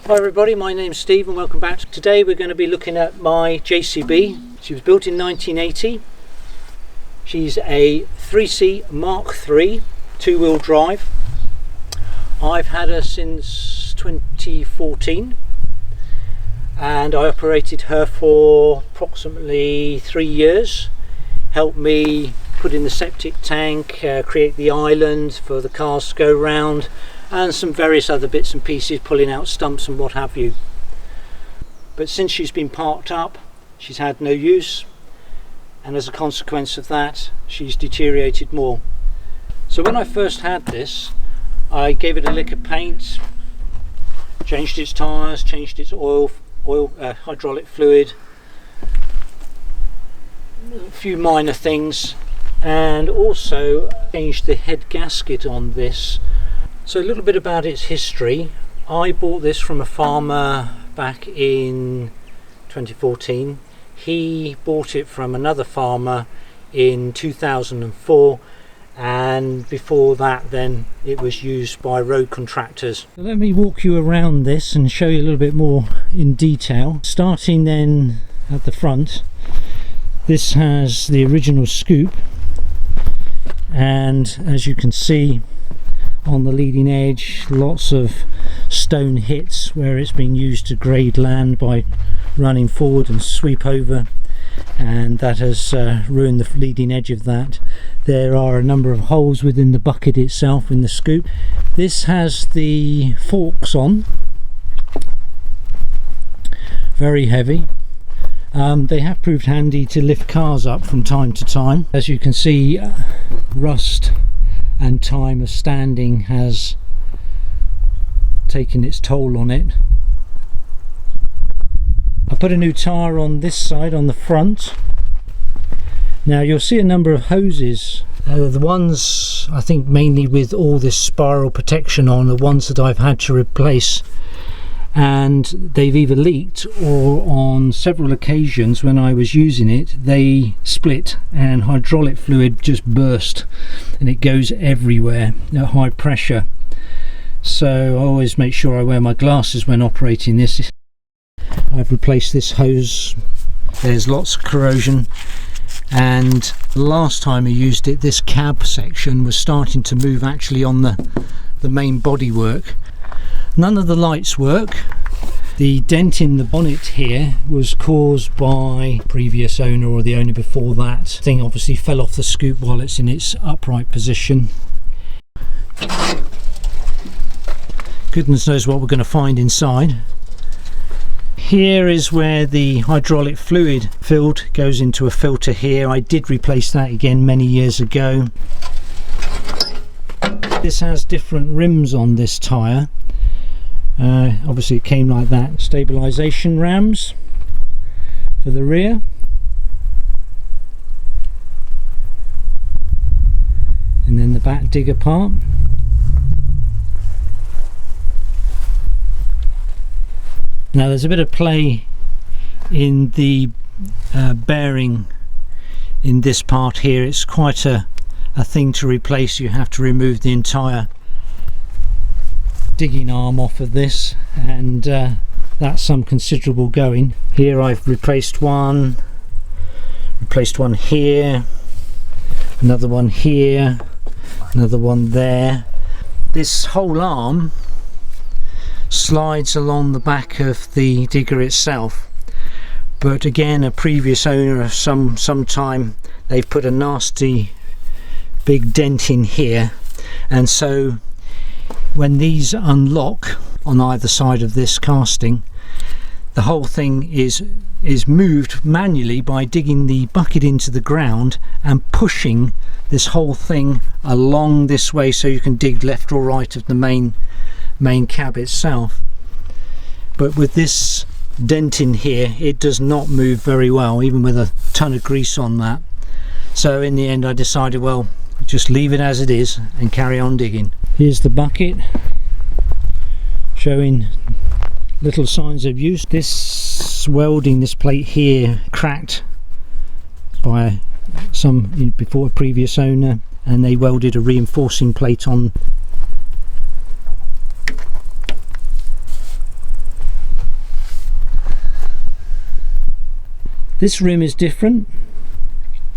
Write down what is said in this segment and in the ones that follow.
Hi everybody, my name's Steve and welcome back. Today we're going to be looking at my JCB. She was built in 1980. She's a 3C Mark III two-wheel drive. I've had her since 2014 and I operated her for approximately 3 years. Helped me put in the septic tank, create the island for the cars to go round, and some various other bits and pieces, pulling out stumps and what have you. But since she's been parked up, she's had no use, and as a consequence of that, she's deteriorated more. So when I first had this, I gave it a lick of paint, changed its tyres, changed its hydraulic fluid, a few minor things, and also changed the head gasket on this. So a little bit about its history. I bought this from a farmer back in 2014. He bought it from another farmer in 2004, and before that then it was used by road contractors. So let me walk you around this and show you a little bit more in detail. Starting then at the front, this has the original scoop, and as you can see on the leading edge, lots of stone hits where it's been used to grade land by running forward and sweep over, and that has ruined the leading edge of that. There are a number of holes within the bucket itself in the scoop. This has the forks on, very heavy. They have proved handy to lift cars up from time to time. As you can see, rust and time of standing has taken its toll on it. I put a new tyre on this side, on the front. Now you'll see a number of hoses. The ones I think mainly with all this spiral protection on, the ones that I've had to replace, and they've either leaked or on several occasions when I was using it they split and hydraulic fluid just burst, and it goes everywhere at high pressure. So I always make sure I wear my glasses when operating this. I've replaced this hose. There's lots of corrosion, and the last time I used it, this cab section was starting to move actually on the main bodywork. None of the lights work. The dent in the bonnet here was caused by previous owner or the owner before that. Thing obviously fell off the scoop while it's in its upright position. Goodness knows what we're going to find inside. Here is where the hydraulic fluid filled, goes into a filter here. I did replace that again many years ago. This has different rims on this tyre. Obviously it came like that. Stabilisation rams for the rear, and then the back digger part. Now there's a bit of play in the bearing in this part here. It's quite a thing to replace. You have to remove the entire digging arm off of this, and that's some considerable going. Here I've replaced one here, another one here, another one there. This whole arm slides along the back of the digger itself, but again, a previous owner some time, they've put a nasty big dent in here, and so when these unlock on either side of this casting, the whole thing is moved manually by digging the bucket into the ground and pushing this whole thing along this way, so you can dig left or right of the main cab itself. But with this dent in here, it does not move very well, even with a ton of grease on that. So in the end I decided, well, just leave it as it is and carry on digging. Here's the bucket, showing little signs of use. This welding, this plate here, cracked by before a previous owner, and they welded a reinforcing plate on. This rim is different.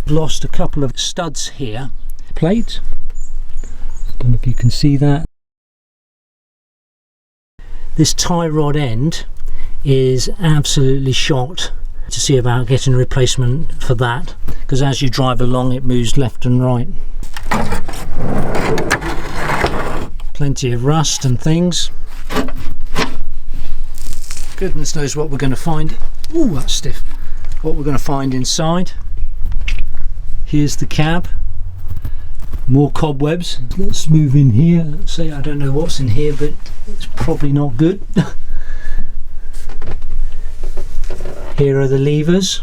Lost a couple of studs here. Plate, don't know if you can see that. This tie rod end is absolutely shot. To see about getting a replacement for that, because as you drive along it moves left and right. Plenty of rust and things. Goodness knows what we're going to find. Ooh, that's stiff. What we're going to find inside. Here's the cab. More cobwebs. Let's move in here. Let's say I don't know what's in here, but it's probably not good. Here are the levers.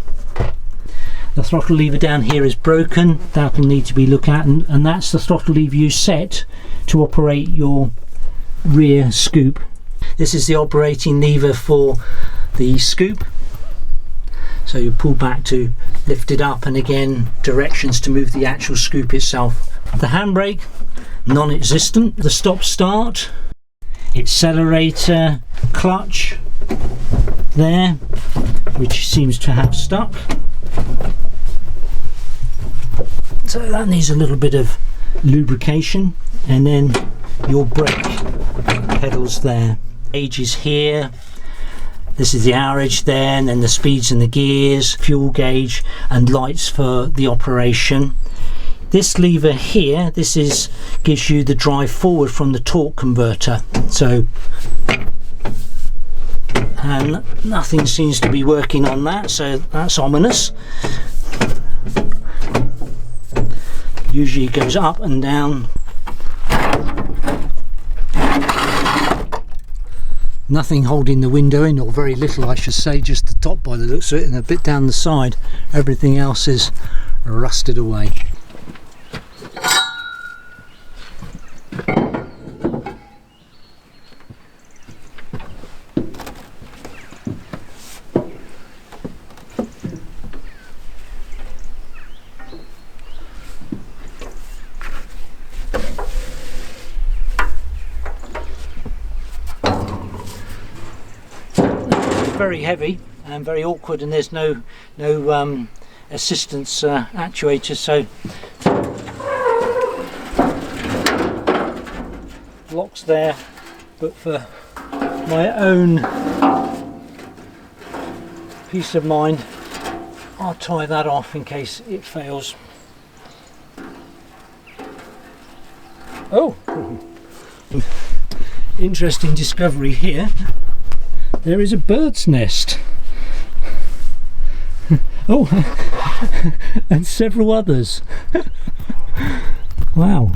The throttle lever down here is broken. That will need to be looked at, and that's the throttle lever you set to operate your rear scoop. This is the operating lever for the scoop. So you pull back to lift it up, and again directions to move the actual scoop itself. The handbrake, non-existent. The stop start, accelerator, clutch there, which seems to have stuck. So that needs a little bit of lubrication, and then your brake pedals there. Gauges here. This is the hourage there, and then the speeds and the gears, fuel gauge, and lights for the operation. This lever here, gives you the drive forward from the torque converter. So, and nothing seems to be working on that, so that's ominous. Usually it goes up and down. Nothing holding the window in, or very little I should say, just the top by the looks of it, and a bit down the side. Everything else is rusted away. Very heavy and very awkward, and there's no assistance actuator, so locks there, but for my own peace of mind I'll tie that off in case it fails. Oh, interesting discovery here. There is a bird's nest. Oh, and several others. Wow.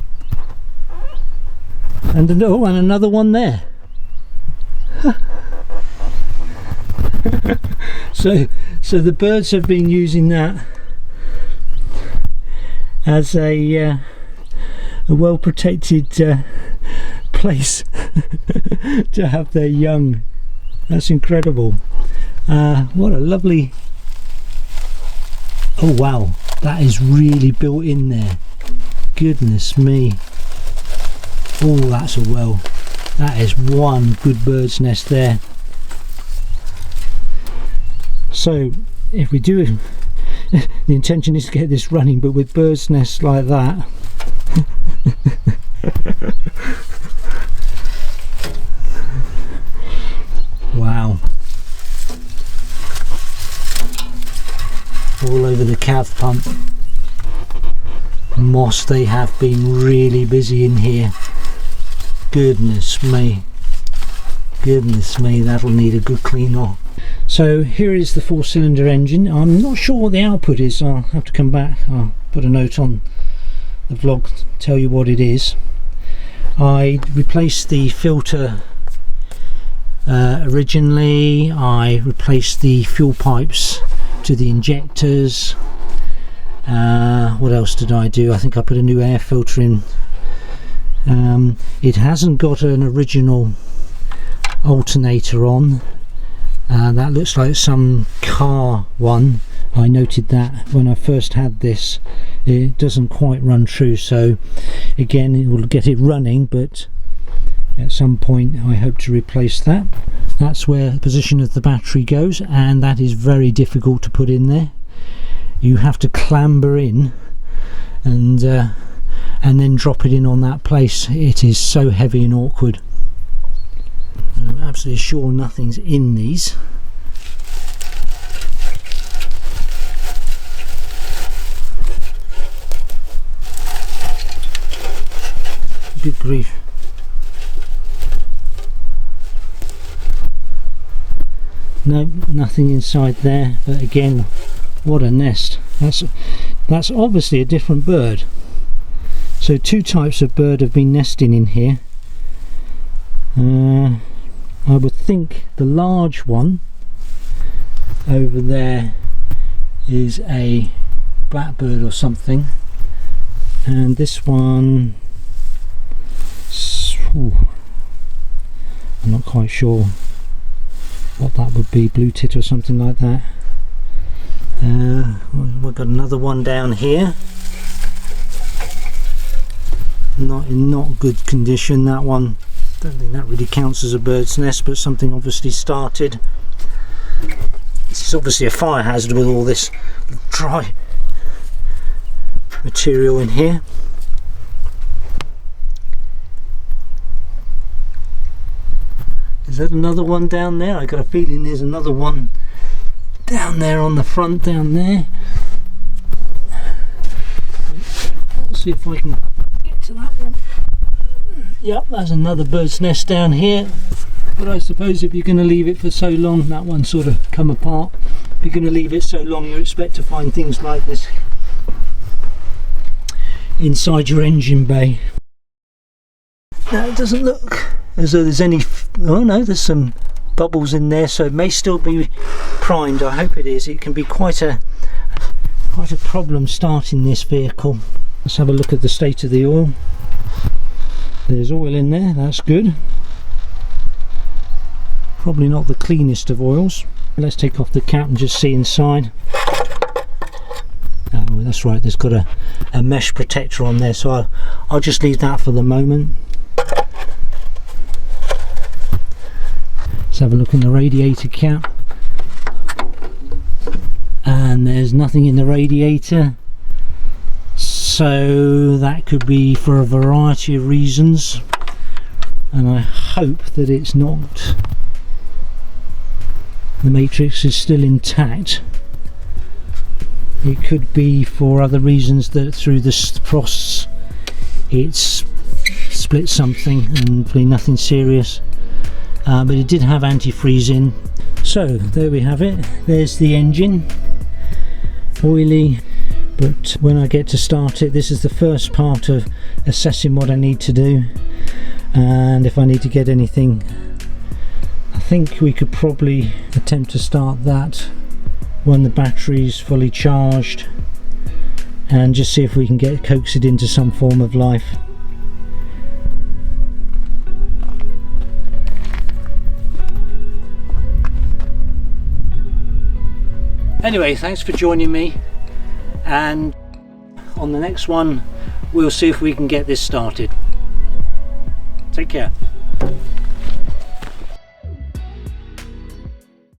And another one there. So the birds have been using that as a well protected place to have their young. That's incredible. What a lovely... Oh wow, that is really built in there. Goodness me. Oh, that's a well. That is one good bird's nest there. So if we do, the intention is to get this running, but with bird's nests like that, wow, all over the cav pump. Moss, they have been really busy in here. Goodness me, that'll need a good clean off. So here is the 4-cylinder engine. I'm not sure what the output is. I'll have to come back. I'll put a note on the vlog, tell you what it is. I replaced the filter originally. I replaced the fuel pipes to the injectors. What else did I do? I think I put a new air filter in. It hasn't got an original alternator on. That looks like some car one. I noted that when I first had this. It doesn't quite run true, so again it will get it running, but at some point I hope to replace that. That's where the position of the battery goes, and that is very difficult to put in there. You have to clamber in and then drop it in on that place. It is so heavy and awkward. I'm absolutely sure nothing's in these. Good grief. No, nothing inside there, but again, what a nest. That's obviously a different bird. So two types of bird have been nesting in here. I would think the large one over there is a blackbird or something, and this one, I'm not quite sure what that would be, blue tit or something like that. We've got another one down here, not in good condition. That one, don't think that really counts as a bird's nest, but something obviously started. This is obviously a fire hazard with all this dry material in here. Is that another one down there? I got a feeling there's another one down there on the front down there. Let's see if I can get to that one. Yep, there's another bird's nest down here. But I suppose if you're going to leave it for so long, that one sort of come apart. If you're going to leave it so long, you expect to find things like this inside your engine bay. Now it doesn't look as though there's any, oh no, there's some bubbles in there, so it may still be primed. I hope it is. It can be quite a problem starting this vehicle. Let's have a look at the state of the oil. There's oil in there, that's good. Probably not the cleanest of oils. Let's take off the cap and just see inside. Oh, that's right, there's got a mesh protector on there, so I'll just leave that for the moment. Let's have a look in the radiator cap. And there's nothing in the radiator. So that could be for a variety of reasons. And I hope that it's not. The matrix is still intact. It could be for other reasons, that through the frosts it's split something, and hopefully nothing serious. But it did have antifreeze in. So there we have it. There's the engine, oily, but when I get to start it, this is the first part of assessing what I need to do, and if I need to get anything. I think we could probably attempt to start that when the battery's fully charged, and just see if we can coax it into some form of life. Anyway, thanks for joining me, and on the next one we'll see if we can get this started. Take care.